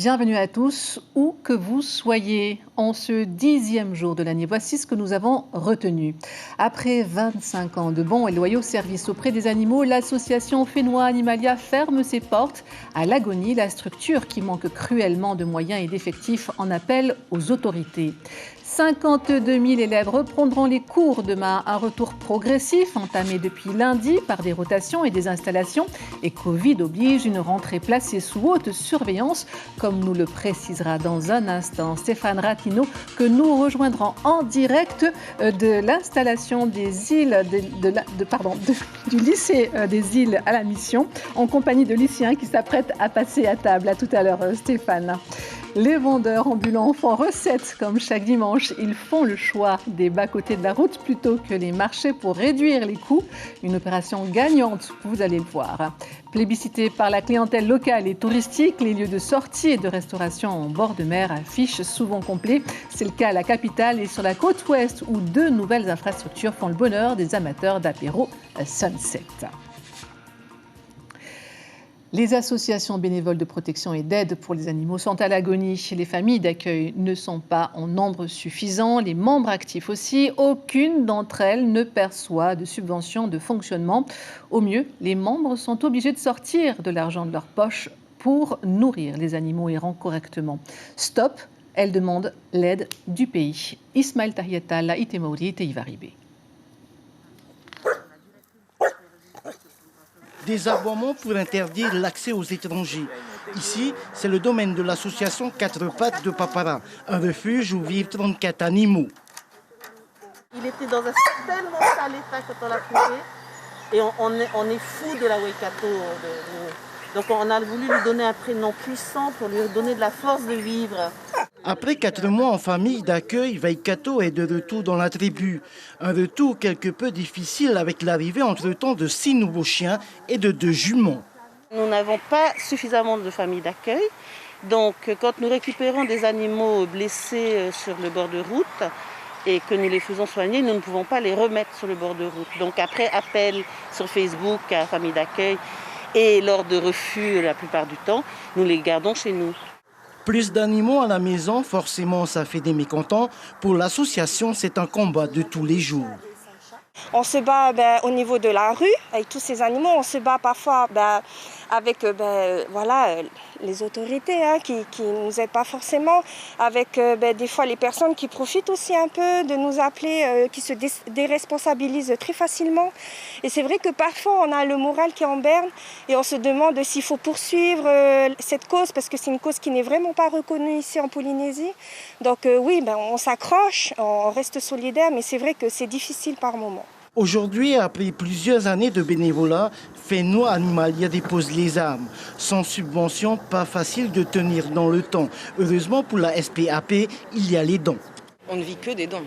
Bienvenue à tous, où que vous soyez. En ce 10e jour de l'année, voici ce que nous avons retenu. Après 25 ans de bons et loyaux services auprès des animaux, l'association Fénois Animalia ferme ses portes. À l'agonie, la structure qui manque cruellement de moyens et d'effectifs en appelle aux autorités. 52 000 élèves reprendront les cours demain. Un retour progressif entamé depuis lundi par des rotations et des installations. Et Covid oblige, une rentrée placée sous haute surveillance, comme nous le précisera dans un instant Stéphane Ratino, que nous rejoindrons en direct de l'installation des îles, du lycée des îles à la Mission, en compagnie de lycéens qui s'apprêtent à passer à table. À tout à l'heure, Stéphane. Les vendeurs ambulants font recette comme chaque dimanche. Ils font le choix des bas-côtés de la route plutôt que les marchés pour réduire les coûts. Une opération gagnante, vous allez le voir. Plébiscité par la clientèle locale et touristique, les lieux de sortie et de restauration en bord de mer affichent souvent complets. C'est le cas à la capitale et sur la côte ouest où 2 nouvelles infrastructures font le bonheur des amateurs d'apéro Sunset. Les associations bénévoles de protection et d'aide pour les animaux sont à l'agonie. Les familles d'accueil ne sont pas en nombre suffisant, les membres actifs aussi. Aucune d'entre elles ne perçoit de subvention de fonctionnement. Au mieux, les membres sont obligés de sortir de l'argent de leur poche pour nourrir les animaux errants correctement. Stop, elles demandent l'aide du pays. Ismaël Tahieta, La Itemouri, Teivaribé. Des aboiements pour interdire l'accès aux étrangers. Ici, c'est le domaine de l'association 4 pattes de Papara, un refuge où vivent 34 animaux. Il était dans un tellement sale état quand on l'a trouvé. Et on est fou de la Waikato. Donc on a voulu lui donner un prénom puissant pour lui donner de la force de vivre. Après 4 mois en famille d'accueil, Waikato est de retour dans la tribu. Un retour quelque peu difficile avec l'arrivée entre-temps de 6 nouveaux chiens et de 2 juments. Nous n'avons pas suffisamment de familles d'accueil. Donc quand nous récupérons des animaux blessés sur le bord de route et que nous les faisons soigner, nous ne pouvons pas les remettre sur le bord de route. Donc après appel sur Facebook à famille d'accueil et lors de refus la plupart du temps, nous les gardons chez nous. Plus d'animaux à la maison, forcément ça fait des mécontents. Pour l'association, c'est un combat de tous les jours. On se bat au niveau de la rue avec tous ces animaux. On se bat parfois avec les autorités qui ne nous aident pas forcément. Avec des fois les personnes qui profitent aussi un peu de nous appeler, qui se déresponsabilisent très facilement. Et c'est vrai que parfois on a le moral qui est en berne et on se demande s'il faut poursuivre cette cause parce que c'est une cause qui n'est vraiment pas reconnue ici en Polynésie. Donc on s'accroche, on reste solidaire, mais c'est vrai que c'est difficile par moments. Aujourd'hui, après plusieurs années de bénévolat, Fénois Animalia dépose les armes. Sans subvention, pas facile de tenir dans le temps. Heureusement pour la SPAP, il y a les dons. On ne vit que des dons.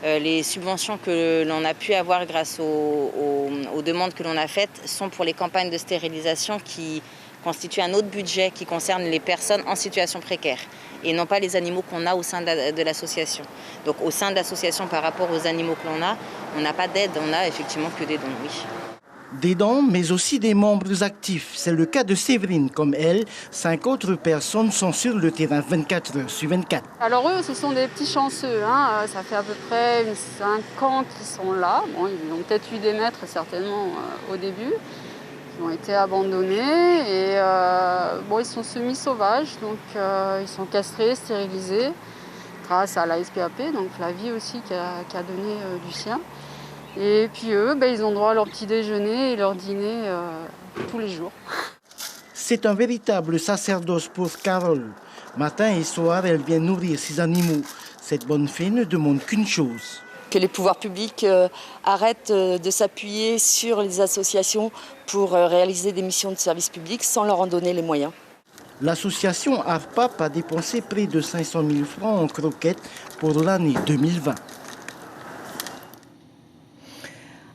Les subventions que l'on a pu avoir grâce aux demandes que l'on a faites sont pour les campagnes de stérilisation qui constituent un autre budget qui concerne les personnes en situation précaire et non pas les animaux qu'on a au sein de l'association. Donc au sein de l'association par rapport aux animaux que l'on a, on n'a pas d'aide, on n'a effectivement que des dons, oui. Des dons, mais aussi des membres actifs. C'est le cas de Séverine. Comme elle, 5 autres personnes sont sur le terrain 24 heures sur 24. Alors eux, ce sont des petits chanceux. Ça fait à peu près 5 ans qu'ils sont là. Bon, ils ont peut-être eu des maîtres certainement au début. Ils ont été abandonnés et ils sont semi-sauvages. Donc ils sont castrés, stérilisés grâce à la SPAP, donc la vie aussi qui a donné du sien. Et puis eux, ils ont droit à leur petit déjeuner et leur dîner tous les jours. C'est un véritable sacerdoce pour Carole. Matin et soir, elle vient nourrir ses animaux. Cette bonne fée ne demande qu'une chose. Que les pouvoirs publics arrêtent de s'appuyer sur les associations pour réaliser des missions de service public sans leur en donner les moyens. L'association ARPAP a dépensé près de 500 000 francs en croquettes pour l'année 2020.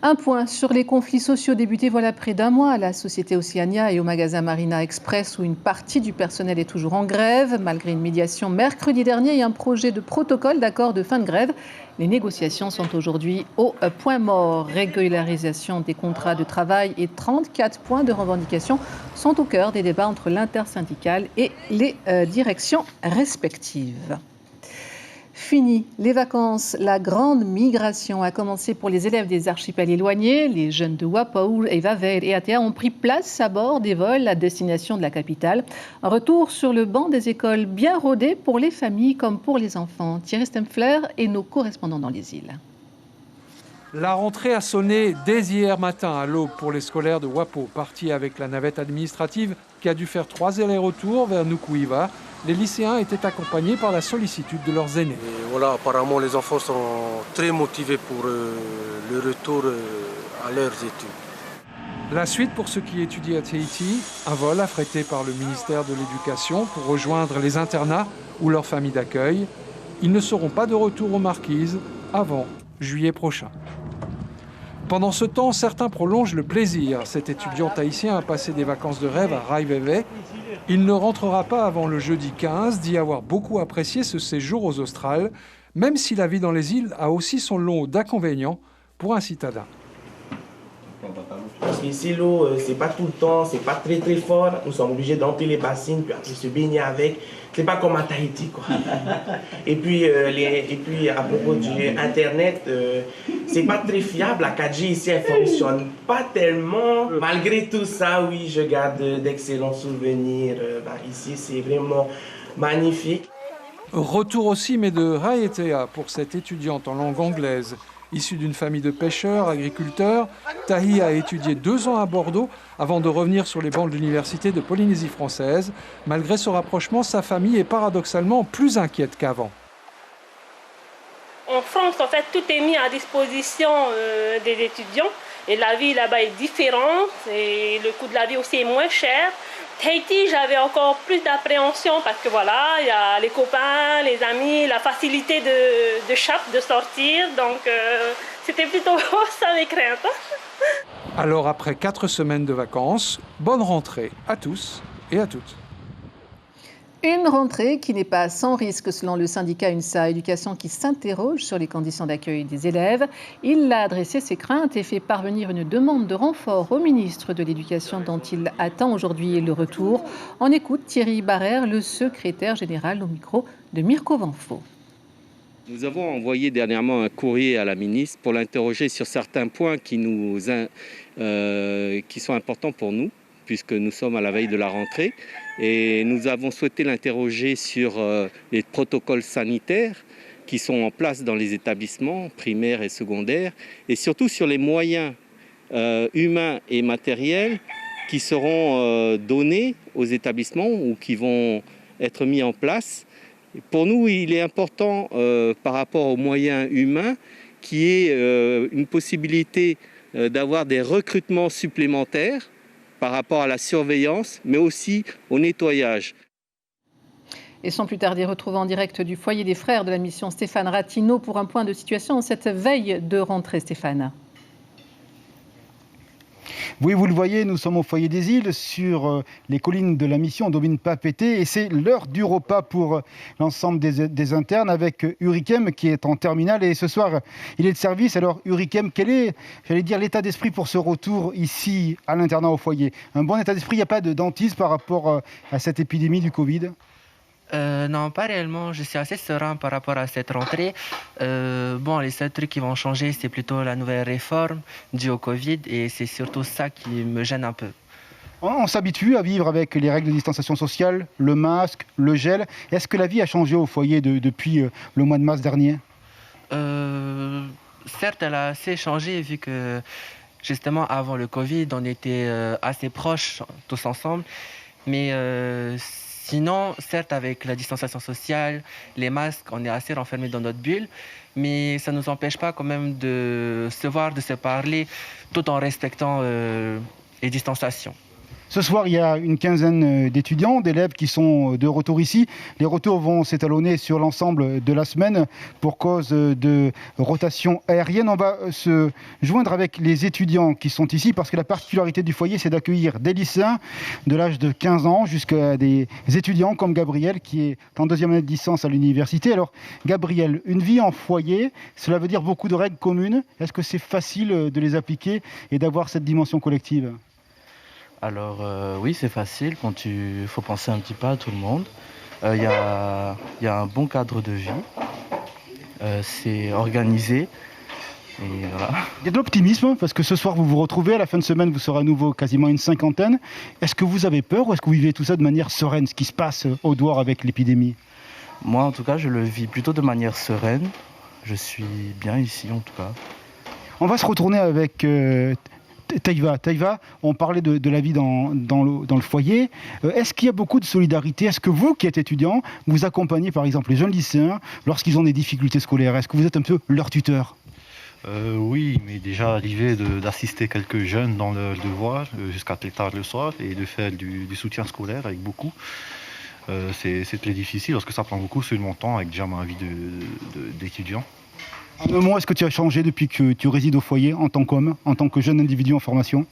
Un point sur les conflits sociaux débutés voilà près d'un mois à la société Oceania et au magasin Marina Express où une partie du personnel est toujours en grève. Malgré une médiation mercredi dernier et un projet de protocole d'accord de fin de grève, les négociations sont aujourd'hui au point mort. Régularisation des contrats de travail et 34 points de revendication sont au cœur des débats entre l'intersyndicale et les directions respectives. Fini les vacances, la grande migration a commencé pour les élèves des archipels éloignés. Les jeunes de Wapau, Vavair et Atea ont pris place à bord des vols à destination de la capitale. Un retour sur le banc des écoles bien rodé pour les familles comme pour les enfants. Thierry Stempfler et nos correspondants dans les îles. La rentrée a sonné dès hier matin à l'aube pour les scolaires de Wapau, partis avec la navette administrative qui a dû faire 3 allers-retours vers Nukuiva. Les lycéens étaient accompagnés par la sollicitude de leurs aînés. Et voilà, apparemment, les enfants sont très motivés pour le retour à leurs études. La suite pour ceux qui étudient à Tahiti, un vol affrété par le ministère de l'Éducation pour rejoindre les internats ou leurs familles d'accueil. Ils ne seront pas de retour aux Marquises avant juillet prochain. Pendant ce temps, certains prolongent le plaisir. Cet étudiant tahitien a passé des vacances de rêve à Raiveve. Il ne rentrera pas avant le jeudi 15, dit avoir beaucoup apprécié ce séjour aux Australes, même si la vie dans les îles a aussi son lot d'inconvénients pour un citadin. Parce qu'ici, l'eau, c'est pas tout le temps, c'est pas très très fort. Nous sommes obligés d'entrer les bassines, puis après se baigner avec. C'est pas comme à Tahiti, quoi. et puis à propos du Internet, c'est pas très fiable. La 4G ici, elle fonctionne pas tellement. Malgré tout ça, oui, je garde d'excellents souvenirs. Ici, c'est vraiment magnifique. Retour aussi, mais de Raitea pour cette étudiante en langue anglaise. Issue d'une famille de pêcheurs, agriculteurs, Tahi a étudié 2 ans à Bordeaux avant de revenir sur les bancs de l'université de Polynésie française. Malgré ce rapprochement, sa famille est paradoxalement plus inquiète qu'avant. En France, en fait, tout est mis à disposition des étudiants et la vie là-bas est différente et le coût de la vie aussi est moins cher. Tahiti, j'avais encore plus d'appréhension parce que voilà, il y a les copains, les amis, la facilité de chape, de sortir. Donc, c'était plutôt ça mes craintes. Alors, après 4 semaines de vacances, bonne rentrée à tous et à toutes. Une rentrée qui n'est pas sans risque selon le syndicat UNSA Éducation qui s'interroge sur les conditions d'accueil des élèves. Il a adressé ses craintes et fait parvenir une demande de renfort au ministre de l'Éducation dont il attend aujourd'hui le retour. On écoute Thierry Barrère, le secrétaire général au micro de Mirko Vanfo. Nous avons envoyé dernièrement un courrier à la ministre pour l'interroger sur certains points qui sont importants pour nous, puisque nous sommes à la veille de la rentrée. Et nous avons souhaité l'interroger sur les protocoles sanitaires qui sont en place dans les établissements primaires et secondaires, et surtout sur les moyens humains et matériels qui seront donnés aux établissements ou qui vont être mis en place. Pour nous, il est important par rapport aux moyens humains qu'il y ait une possibilité d'avoir des recrutements supplémentaires par rapport à la surveillance, mais aussi au nettoyage. Et sans plus tarder, retrouvons en direct du foyer des frères de la mission Stéphane Ratino pour un point de situation en cette veille de rentrée, Stéphane. Oui, vous le voyez, nous sommes au foyer des îles, sur les collines de la mission Domine Papété, et c'est l'heure du repas pour l'ensemble des internes avec Urikem qui est en terminale, et ce soir, il est de service. Alors Urikem, quel est, j'allais dire, l'état d'esprit pour ce retour ici à l'internat au foyer? Un bon état d'esprit, il n'y a pas de dentiste par rapport à cette épidémie du Covid? Non, pas réellement. Je suis assez serein par rapport à cette rentrée. Les seuls trucs qui vont changer, c'est plutôt la nouvelle réforme due au Covid, et c'est surtout ça qui me gêne un peu. On s'habitue à vivre avec les règles de distanciation sociale, le masque, le gel. Est-ce que la vie a changé au foyer depuis le mois de mars dernier? Certes, elle a assez changé vu que justement avant le Covid, on était assez proches tous ensemble. Mais sinon, certes, avec la distanciation sociale, les masques, on est assez renfermés dans notre bulle, mais ça ne nous empêche pas quand même de se voir, de se parler, tout en respectant les distanciations. Ce soir, il y a une quinzaine d'étudiants, d'élèves qui sont de retour ici. Les retours vont s'étalonner sur l'ensemble de la semaine pour cause de rotation aérienne. On va se joindre avec les étudiants qui sont ici parce que la particularité du foyer, c'est d'accueillir des lycéens de l'âge de 15 ans jusqu'à des étudiants comme Gabriel qui est en deuxième année de licence à l'université. Alors, Gabriel, une vie en foyer, cela veut dire beaucoup de règles communes. Est-ce que c'est facile de les appliquer et d'avoir cette dimension collective ? Alors oui, c'est facile quand il faut penser un petit peu à tout le monde. Il y a un bon cadre de vie, c'est organisé. Et voilà. Il y a de l'optimisme parce que ce soir vous vous retrouvez, à la fin de semaine vous serez à nouveau quasiment une cinquantaine. Est-ce que vous avez peur ou est-ce que vous vivez tout ça de manière sereine, ce qui se passe au Douar avec l'épidémie ? Moi en tout cas je le vis plutôt de manière sereine. Je suis bien ici en tout cas. On va se retourner avec Taïva. Taïva, on parlait de la vie dans le foyer. Est-ce qu'il y a beaucoup de solidarité ? Est-ce que vous, qui êtes étudiant, vous accompagnez par exemple les jeunes lycéens lorsqu'ils ont des difficultés scolaires ? Est-ce que vous êtes un peu leur tuteur ? Oui, mais déjà arrivé d'assister quelques jeunes dans le devoir jusqu'à très tard le soir et de faire du soutien scolaire avec beaucoup. C'est très difficile parce que ça prend beaucoup sur mon temps avec déjà ma vie d'étudiant. En un mot, est-ce que tu as changé depuis que tu résides au foyer en tant qu'homme, en tant que jeune individu en formation ?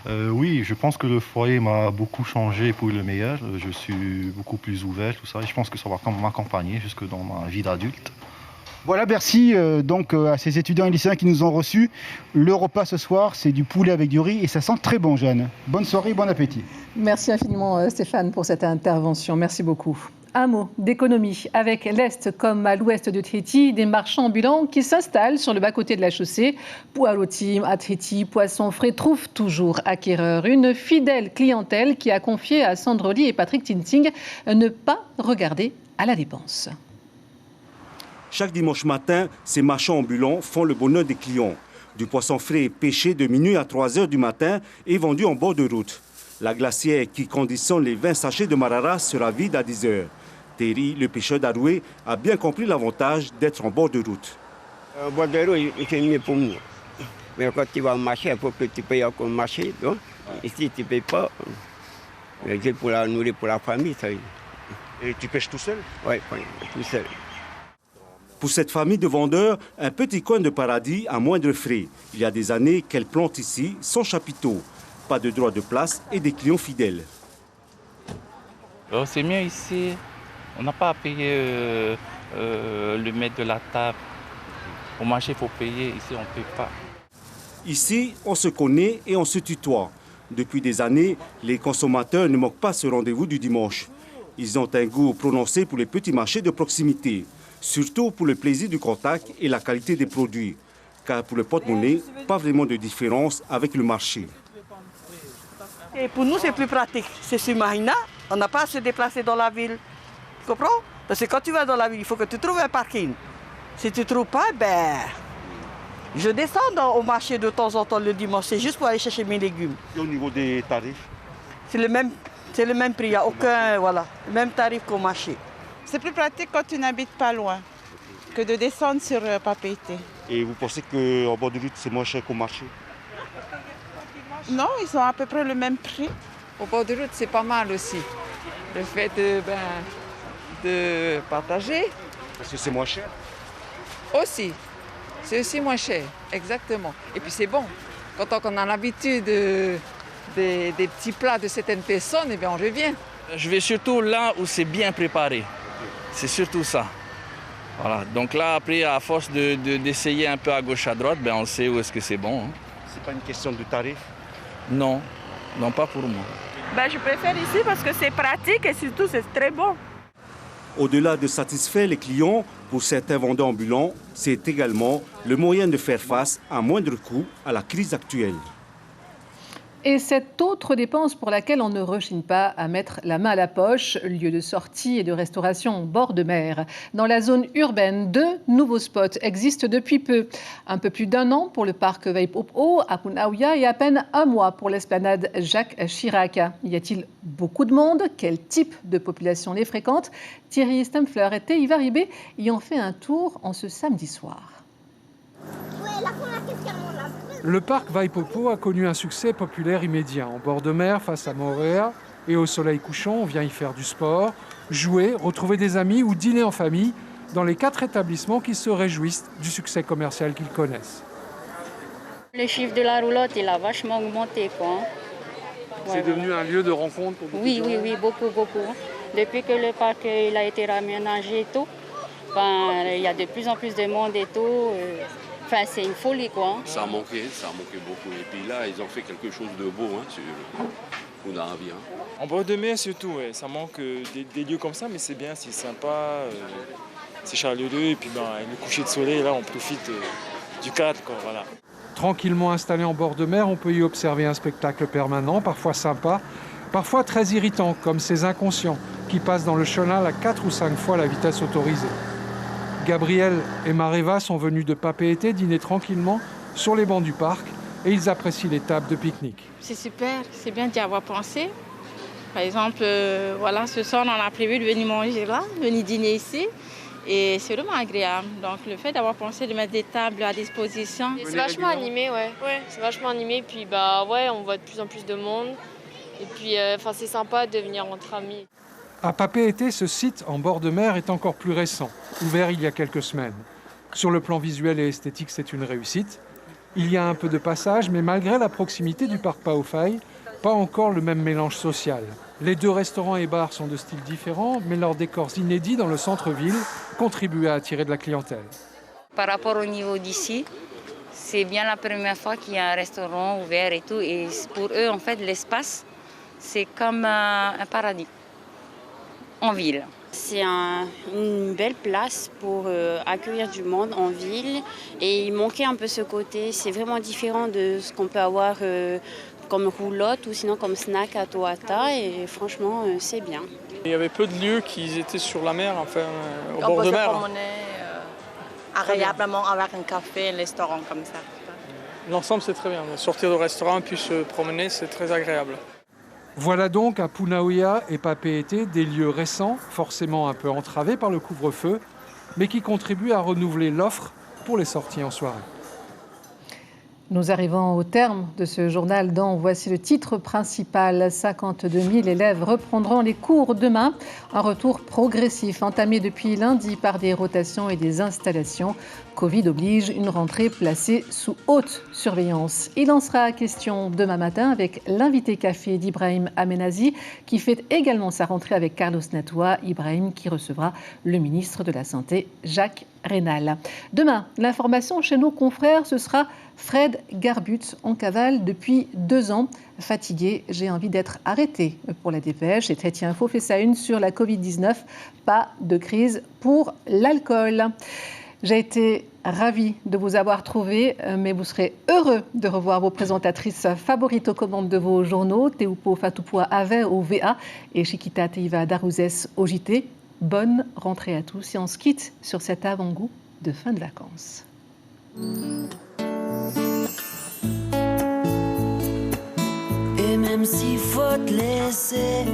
Oui, je pense que le foyer m'a beaucoup changé pour le meilleur. Je suis beaucoup plus ouvert, tout ça. Et je pense que ça va m'accompagner jusque dans ma vie d'adulte. Voilà, merci donc à ces étudiants et lycéens qui nous ont reçus. Le repas ce soir, c'est du poulet avec du riz et ça sent très bon, Jeanne. Bonne soirée, bon appétit. Merci infiniment Stéphane pour cette intervention. Merci beaucoup. Un mot d'économie. Avec l'Est comme à l'Ouest de Tahiti, des marchands ambulants qui s'installent sur le bas-côté de la chaussée. Poualotim, à Tahiti, poissons frais trouvent toujours acquéreur. Une fidèle clientèle qui a confié à Sandro Ly et Patrick Tinting ne pas regarder à la dépense. Chaque dimanche matin, ces marchands ambulants font le bonheur des clients. Du poisson frais pêché de minuit à 3 heures du matin est vendu en bord de route. La glacière qui conditionne les 20 sachets de marara sera vide à 10 heures. Terry, le pêcheur d'Aroué, a bien compris l'avantage d'être en bord de route. Au bord de route, c'est mieux pour moi. Mais quand tu vas au marché, il faut que tu payes encore le marché. Donc, ici, tu ne payes pas. C'est pour la nourrir pour la famille. Ça. Et tu pêches tout seul ? Oui, tout seul. Pour cette famille de vendeurs, un petit coin de paradis à moindre frais. Il y a des années qu'elle plante ici sans chapiteau. Pas de droit de place et des clients fidèles. Oh, c'est mieux ici. On n'a pas à payer le maître de la table. Au marché, il faut payer. Ici, on ne paye pas. Ici, on se connaît et on se tutoie. Depuis des années, les consommateurs ne manquent pas ce rendez-vous du dimanche. Ils ont un goût prononcé pour les petits marchés de proximité. Surtout pour le plaisir du contact et la qualité des produits. Car pour le porte-monnaie, pas vraiment de différence avec le marché. Et pour nous, c'est plus pratique. C'est sur Marina, on n'a pas à se déplacer dans la ville. Tu comprends? Parce que quand tu vas dans la ville, il faut que tu trouves un parking. Si tu ne trouves pas, je descends au marché de temps en temps le dimanche. C'est juste pour aller chercher mes légumes. Et au niveau des tarifs? C'est le même prix, il n'y a aucun, le même tarif qu'au marché. C'est plus pratique quand tu n'habites pas loin que de descendre sur Papeete. Et vous pensez qu'en bord de route, c'est moins cher qu'au marché? Non, ils ont à peu près le même prix. Au bord de route, c'est pas mal aussi. Le fait de partager. Parce que c'est moins cher? Aussi. C'est aussi moins cher, exactement. Et puis c'est bon. Quand on a l'habitude des petits plats de certaines personnes, on revient. Je vais surtout là où c'est bien préparé. C'est surtout ça. Voilà. Donc là, après, à force d'essayer un peu à gauche, à droite, on sait où est-ce que c'est bon. Hein. C'est pas une question de tarif? Non, non, pas pour moi. Je préfère ici parce que c'est pratique et surtout c'est très bon. Au-delà de satisfaire les clients, pour certains vendeurs ambulants, c'est également le moyen de faire face à moindre coût à la crise actuelle. Et cette autre dépense pour laquelle on ne rechigne pas à mettre la main à la poche, lieu de sortie et de restauration au bord de mer. Dans la zone urbaine, 2 nouveaux spots existent depuis peu. Un peu plus d'1 an pour le parc Vaipopo à Punaouia et à peine 1 mois pour l'esplanade Jacques Chirac. Y a-t-il beaucoup de monde? Quel type de population les fréquente? Thierry Stemfler et Taïva Ribé y ont fait un tour en ce samedi soir. Ouais, la Le parc Vaipopo a connu un succès populaire immédiat. En bord de mer, face à Moorea, et au soleil couchant, on vient y faire du sport, jouer, retrouver des amis ou dîner en famille dans les 4 établissements qui se réjouissent du succès commercial qu'ils connaissent. Le chiffre de la roulotte, il a vachement augmenté, quoi. C'est devenu un lieu de rencontre pour beaucoup de gens. Oui, beaucoup. Depuis que le parc il a été raménagé et tout, il y a de plus en plus de monde et tout. Enfin, c'est une folie, quoi. Ça manquait beaucoup. Et puis là, ils ont fait quelque chose de beau sur Punahari. En bord de mer, surtout, ouais. Ça manque des lieux comme ça, mais c'est bien, c'est sympa, c'est chaleureux. Et puis le coucher de soleil, là, on profite du cadre, quoi, voilà. Tranquillement installé en bord de mer, on peut y observer un spectacle permanent, parfois sympa, parfois très irritant, comme ces inconscients qui passent dans le chenal à 4 ou 5 fois la vitesse autorisée. Gabriel et Mareva sont venus de Papeete dîner tranquillement sur les bancs du parc et ils apprécient les tables de pique-nique. C'est super, c'est bien d'y avoir pensé. Par exemple, ce soir, on a prévu de venir manger là, venir dîner ici. Et c'est vraiment agréable. Donc le fait d'avoir pensé de mettre des tables à disposition. C'est vachement animé, ouais. C'est vachement animé. Puis on voit de plus en plus de monde. Et puis c'est sympa de venir entre amis. À Papeete, ce site en bord de mer est encore plus récent, ouvert il y a quelques semaines. Sur le plan visuel et esthétique, c'est une réussite. Il y a un peu de passage, mais malgré la proximité du parc Paofai, pas encore le même mélange social. Les 2 restaurants et bars sont de styles différents, mais leurs décors inédits dans le centre-ville contribuent à attirer de la clientèle. Par rapport au niveau d'ici, c'est bien la première fois qu'il y a un restaurant ouvert et tout. Et pour eux, en fait, l'espace, c'est comme un paradis en ville. C'est une belle place pour accueillir du monde en ville. Et il manquait un peu ce côté. C'est vraiment différent de ce qu'on peut avoir comme roulotte ou sinon comme snack à Toata. Et franchement, c'est bien. Il y avait peu de lieux qui étaient sur la mer, au bord de mer. On peut se promener agréablement avec un café, un restaurant comme ça. L'ensemble, c'est très bien. Sortir du restaurant puis se promener, c'est très agréable. Voilà donc à Punauia et Papeete des lieux récents, forcément un peu entravés par le couvre-feu, mais qui contribuent à renouveler l'offre pour les sorties en soirée. Nous arrivons au terme de ce journal dont voici le titre principal. 52 000 élèves reprendront les cours demain. Un retour progressif entamé depuis lundi par des rotations et des installations. Covid oblige, une rentrée placée sous haute surveillance. Il en sera question demain matin avec l'invité café d'Ibrahim Amenazi qui fait également sa rentrée avec Carlos Natoa. Ibrahim qui recevra le ministre de la Santé, Jacques Raynal. Demain, l'information chez nos confrères, ce sera Fred Garbut en cavale depuis 2 ans. Fatigué, j'ai envie d'être arrêté pour la dépêche. Et Traité Info fait sa une sur la Covid-19. Pas de crise pour l'alcool. J'ai été ravie de vous avoir trouvé, mais vous serez heureux de revoir vos présentatrices favorites aux commandes de vos journaux, Teupo Fatupua Ave au VA et Chiquita Teiva Darouzès au JT. Bonne rentrée à tous et on se quitte sur cet avant-goût de fin de vacances. Et même s'il faut te laisser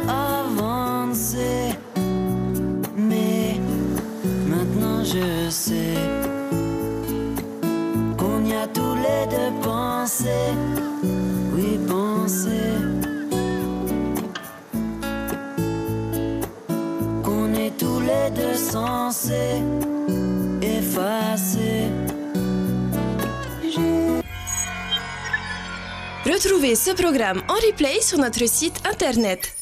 avancer, mais maintenant je sais qu'on y a tous les 2 pensé, oui penser qu'on est tous les 2 censés effacer. Retrouvez ce programme en replay sur notre site internet